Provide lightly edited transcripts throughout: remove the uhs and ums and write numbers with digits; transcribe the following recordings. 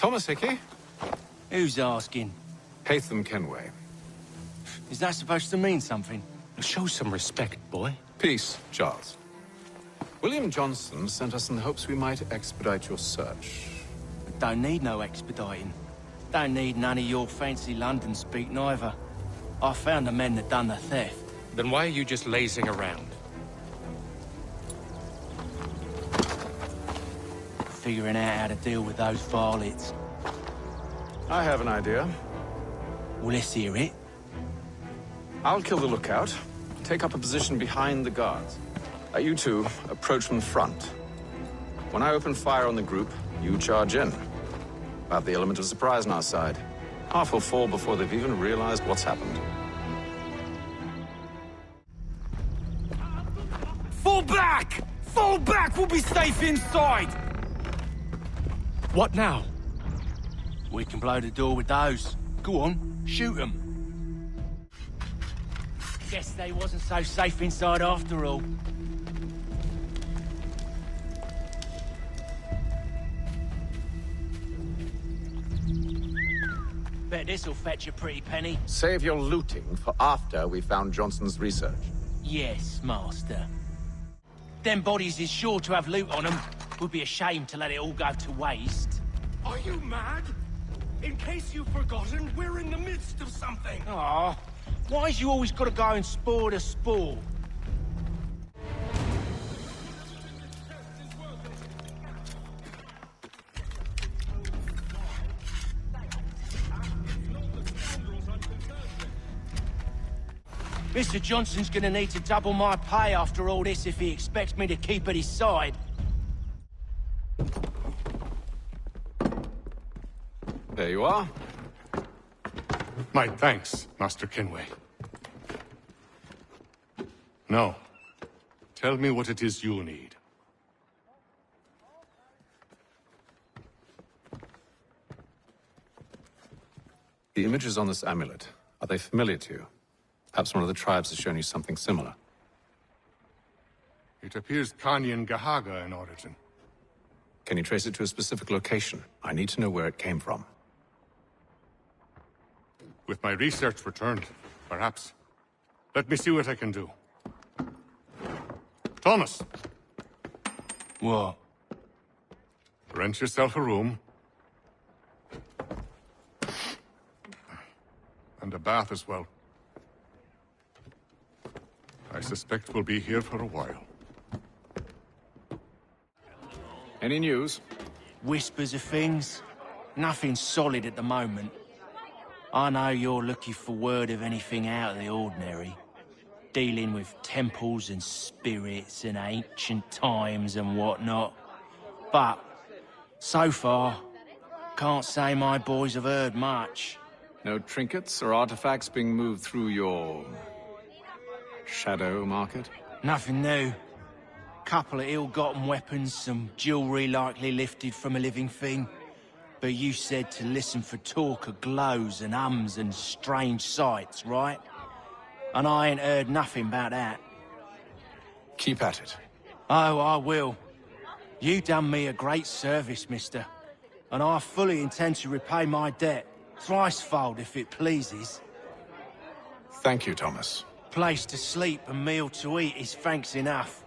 Thomas Hickey? Who's asking? Haytham Kenway. Is that supposed to mean something? Show some respect, boy. Peace, Charles. William Johnson sent us in the hopes we might expedite your search. Don't need no expediting. Don't need none of your fancy London speak neither. I found the men that done the theft. Then why are you just lazing around? Figuring out how to deal with those varlets. I have an idea. Well, let's hear it. I'll kill the lookout, take up a position behind the guards. You two approach from the front. When I open fire on the group, you charge in. We'll have the element of surprise on our side. Half will fall before they've even realized what's happened. Fall back! Fall back! We'll be safe inside! What now? We can blow the door with those. Go on, shoot them. Guess they wasn't so safe inside after all. Bet this'll fetch a pretty penny. Save your looting for after we found Johnson's research. Yes, master. Them bodies is sure to have loot on them. Would be a shame to let it all go to waste. Are you mad? In case you've forgotten, we're in the midst of something. Aw, why's you always gotta go and spoil the sport? Mr. Johnson's gonna need to double my pay after all this if he expects me to keep at his side. There you are. My thanks, Master Kenway. Now, tell me what it is you need. The images on this amulet, are they familiar to you? Perhaps one of the tribes has shown you something similar. It appears Kanyan Gahaga in origin. Can you trace it to a specific location? I need to know where it came from. With my research returned, perhaps. Let me see what I can do. Thomas! What? Rent yourself a room. And a bath as well. I suspect we'll be here for a while. Any news? Whispers of things? Nothing solid at the moment. I know you're looking for word of anything out of the ordinary. Dealing with temples and spirits and ancient times and whatnot. But, so far, can't say my boys have heard much. No trinkets or artifacts being moved through your shadow market? Nothing new. Couple of ill-gotten weapons, some jewelry likely lifted from a living thing. But you said to listen for talk of glows and hums and strange sights, right? And I ain't heard nothing about that. Keep at it. Oh, I will. You done me a great service, mister. And I fully intend to repay my debt. Thricefold, if it pleases. Thank you, Thomas. Place to sleep and meal to eat is thanks enough.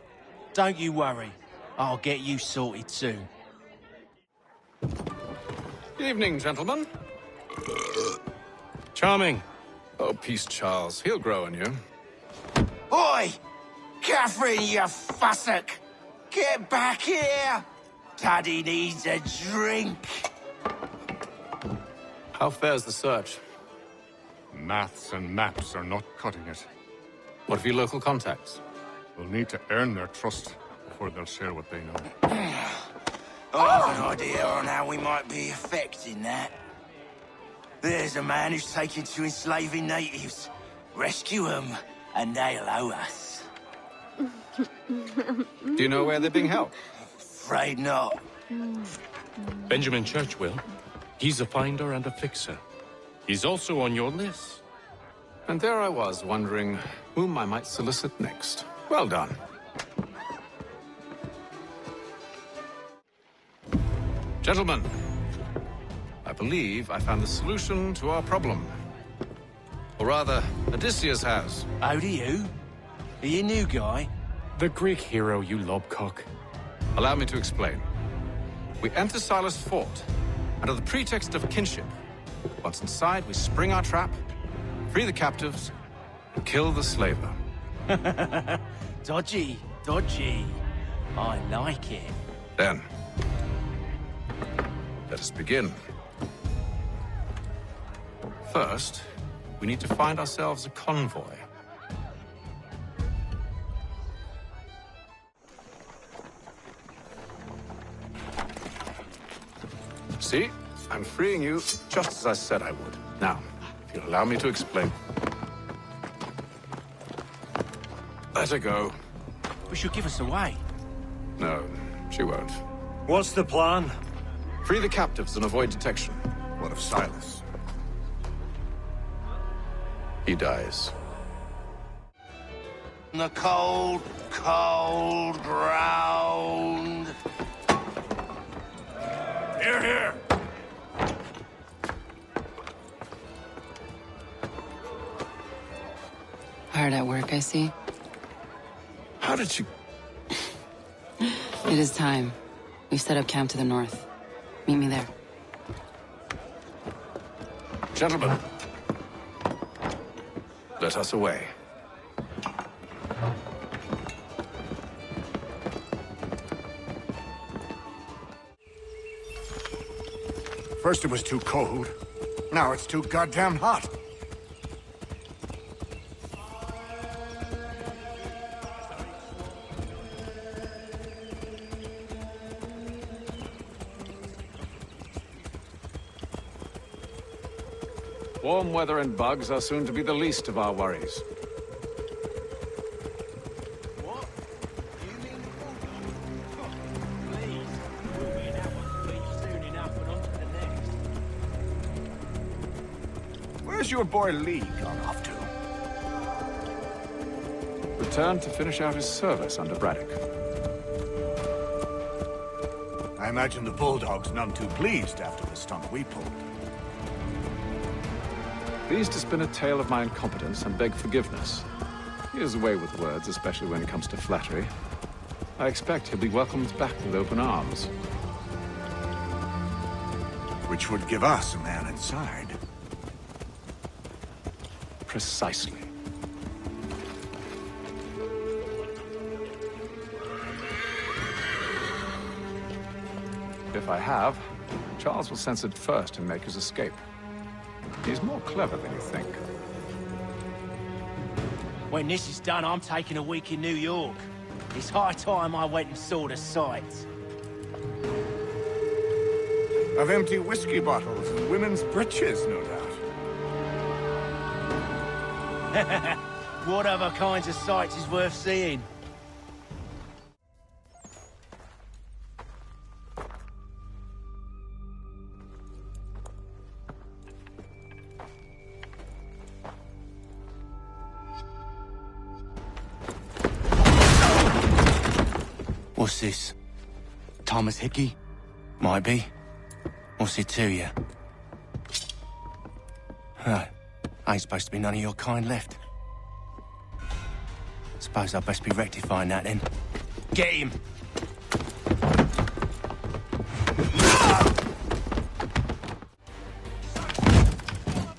Don't you worry. I'll get you sorted soon. Evening, gentlemen. Charming. Oh, peace, Charles. He'll grow on you. Oi! Catherine, you fussock! Get back here! Daddy needs a drink! How fares the search? Maths and maps are not cutting it. What of your local contacts? We'll need to earn their trust before they'll share what they know. I have an idea on how we might be affecting that. There's a man who's taken to enslaving natives. Rescue them, and they'll owe us. Do you know where they're being held? Afraid not. Benjamin Churchwill. He's a finder and a fixer. He's also on your list. And there I was, wondering whom I might solicit next. Well done. Gentlemen, I believe I found the solution to our problem. Or rather, Odysseus has. Oh, do you? Are you a new guy? The Greek hero, you lobcock. Allow me to explain. We enter Silas' fort, under the pretext of kinship. Once inside, we spring our trap, free the captives, and kill the slaver. Dodgy, dodgy. I like it. Then, let us begin. First, we need to find ourselves a convoy. See? I'm freeing you just as I said I would. Now, if you'll allow me to explain. Let her go. But she'll give us away. No, she won't. What's the plan? Free the captives and avoid detection. What of Silas? He dies. The cold, cold ground. Here, here! Hard at work, I see. How did you... It is time. We've set up camp to the north. Meet me there. Gentlemen, let us away. First it was too cold. Now it's too goddamn hot. Warm weather and bugs are soon to be the least of our worries. What? You mean the bulldog? Please. We'll be in that one fleet soon enough and on to the next. Where's your boy Lee gone off to? Returned to finish out his service under Braddock. I imagine the Bulldog's none too pleased after the stunt we pulled. Pleased to spin a tale of my incompetence and beg forgiveness. He is away with words, especially when it comes to flattery. I expect he'll be welcomed back with open arms. Which would give us a man inside. Precisely. If I have, Charles will sense it first and make his escape. He's more clever than you think. When this is done, I'm taking a week in New York. It's high time I went and saw the sights. Of empty whiskey bottles and women's breeches, no doubt. What other kinds of sights is worth seeing? What's this? Thomas Hickey? Might be. What's it to you? Right. Ain't supposed to be none of your kind left. Suppose I'd best be rectifying that then. Get him!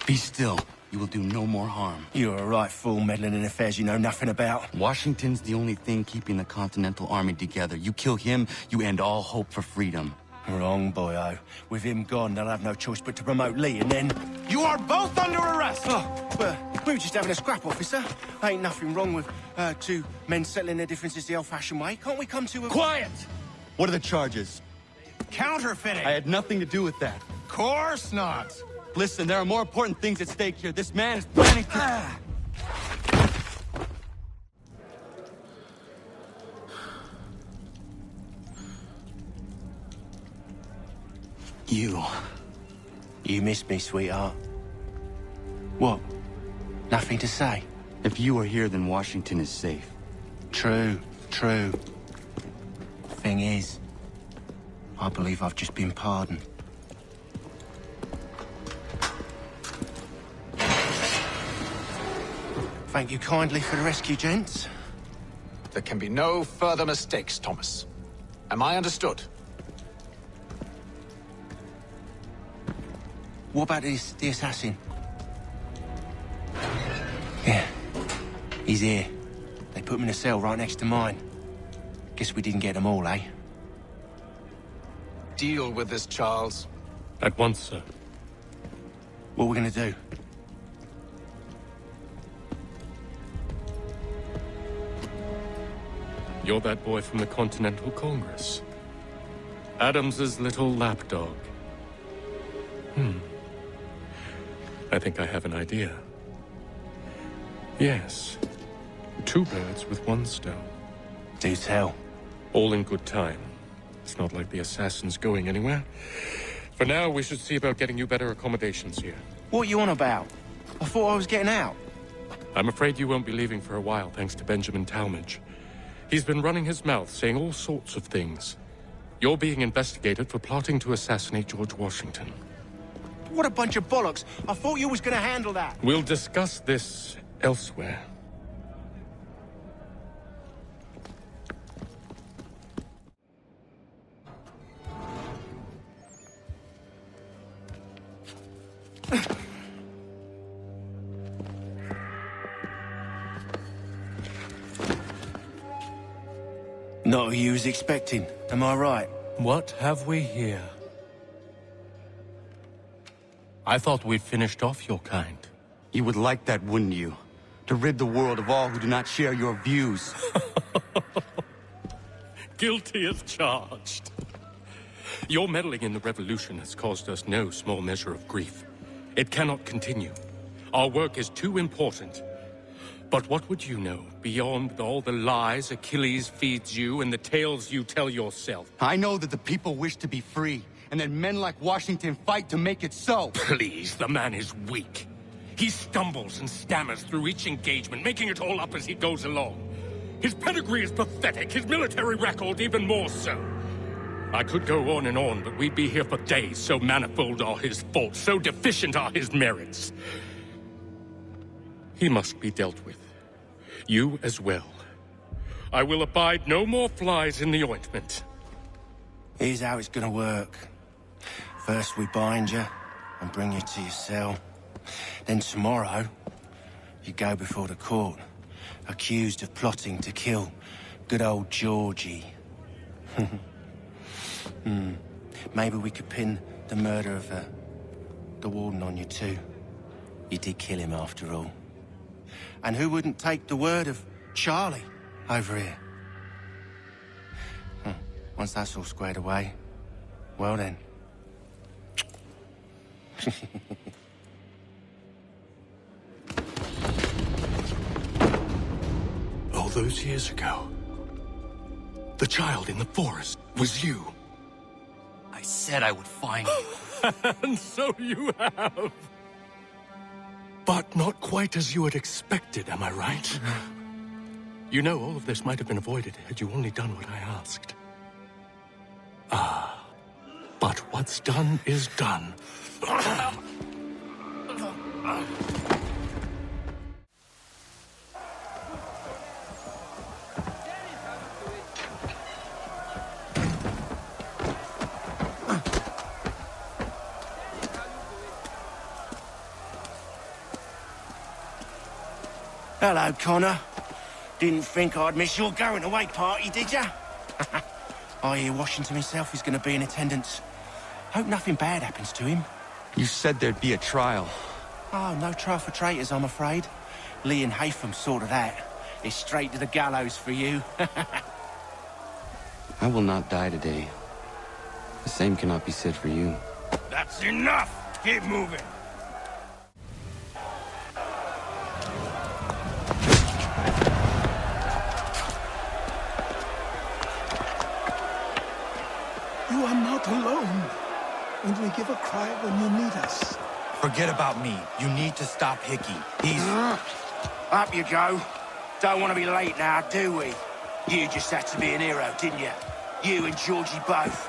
Be still. You will do no more harm. You're a right fool meddling in affairs you know nothing about. Washington's the only thing keeping the Continental Army together. You kill him, you end all hope for freedom. Wrong, boyo. With him gone, they'll have no choice but to promote Lee, and then... You are both under arrest! Oh, but we were just having a scrap, officer. Ain't nothing wrong with two men settling their differences the old-fashioned way. Can't we come to a... Quiet! What are the charges? Counterfeiting! I had nothing to do with that. Course not! Listen, there are more important things at stake here. This man is planning to... You missed me, sweetheart. What? Nothing to say? If you are here, then Washington is safe. True, true. Thing is, I believe I've just been pardoned. Thank you kindly for the rescue, gents. There can be no further mistakes, Thomas. Am I understood? What about the assassin? Yeah. He's here. They put him in a cell right next to mine. Guess we didn't get them all, eh? Deal with this, Charles. At once, sir. What are we gonna do? You're that boy from the Continental Congress. Adams's little lapdog. I think I have an idea. Yes. 2 birds with 1 stone. Do tell. All in good time. It's not like the assassin's going anywhere. For now, we should see about getting you better accommodations here. What are you on about? I thought I was getting out. I'm afraid you won't be leaving for a while, thanks to Benjamin Talmadge. He's been running his mouth, saying all sorts of things. You're being investigated for plotting to assassinate George Washington. What a bunch of bollocks. I thought you was gonna handle that. We'll discuss this elsewhere. Not who you was expecting, am I right? What have we here? I thought we'd finished off your kind. You would like that, wouldn't you? To rid the world of all who do not share your views. Guilty as charged. Your meddling in the revolution has caused us no small measure of grief. It cannot continue. Our work is too important. But what would you know, beyond all the lies Achilles feeds you and the tales you tell yourself? I know that the people wish to be free, and that men like Washington fight to make it so. Please, the man is weak. He stumbles and stammers through each engagement, making it all up as he goes along. His pedigree is pathetic, his military record even more so. I could go on and on, but we'd be here for days, so manifold are his faults, so deficient are his merits. He must be dealt with. You as well. I will abide no more flies in the ointment. Here's how it's gonna work. First we bind you and bring you to your cell. Then tomorrow, you go before the court, accused of plotting to kill good old Georgie. Maybe we could pin the murder of the warden on you too. You did kill him after all. And who wouldn't take the word of Charlie over here? Once that's all squared away, well then. All those years ago, the child in the forest was you. I said I would find you. And so you have. But not quite as you had expected, am I right? You know, all of this might have been avoided had you only done what I asked. But what's done is done. Hello, Connor. Didn't think I'd miss your going-away party, did ya? I hear Washington himself is going to be in attendance. Hope nothing bad happens to him. You said there'd be a trial. Oh, no trial for traitors, I'm afraid. Lee and Haytham sorted that. It's straight to the gallows for you. I will not die today. The same cannot be said for you. That's enough! Keep moving! You are not alone. Only give a cry when you need us. Forget about me. You need to stop Hickey. He's... Up you go. Don't want to be late now, do we? You just had to be an hero, didn't you? You and Georgie both.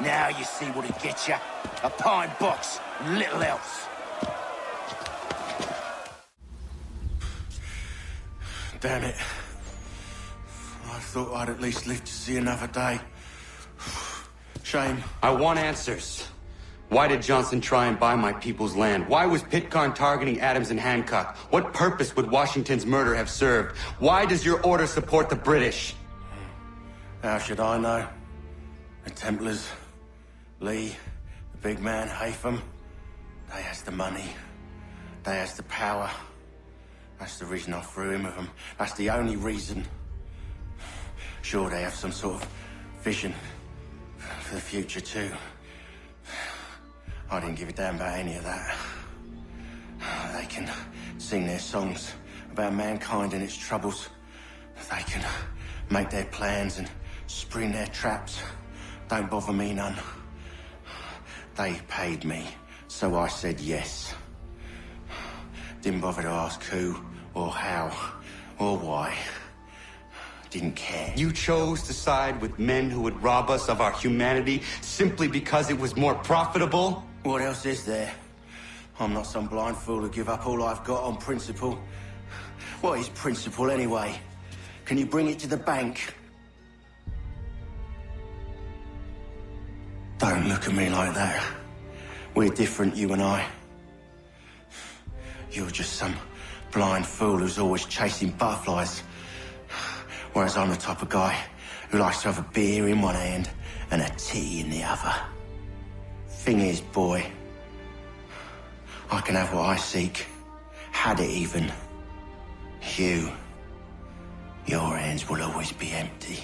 Now you see what it gets you. A pine box and little else. Damn it. I thought I'd at least live to see another day. Shame. I want answers. Why did Johnson try and buy my people's land? Why was Pitcairn targeting Adams and Hancock? What purpose would Washington's murder have served? Why does your order support the British? How should I know? The Templars, Lee, the big man, Haytham, they has the money. They has the power. That's the reason I threw in with them. That's the only reason. Sure, they have some sort of vision for the future, too. I didn't give a damn about any of that. They can sing their songs about mankind and its troubles. They can make their plans and spring their traps. Don't bother me none. They paid me, so I said yes. Didn't bother to ask who, or how, or why. Didn't care. You chose to side with men who would rob us of our humanity simply because it was more profitable? What else is there? I'm not some blind fool to give up all I've got on principle. What is principle anyway? Can you bring it to the bank? Don't look at me like that. We're different, you and I. You're just some blind fool who's always chasing butterflies. Whereas I'm the type of guy who likes to have a beer in one hand and a tea in the other. Thing is, boy, I can have what I seek. Had it even. Your hands will always be empty.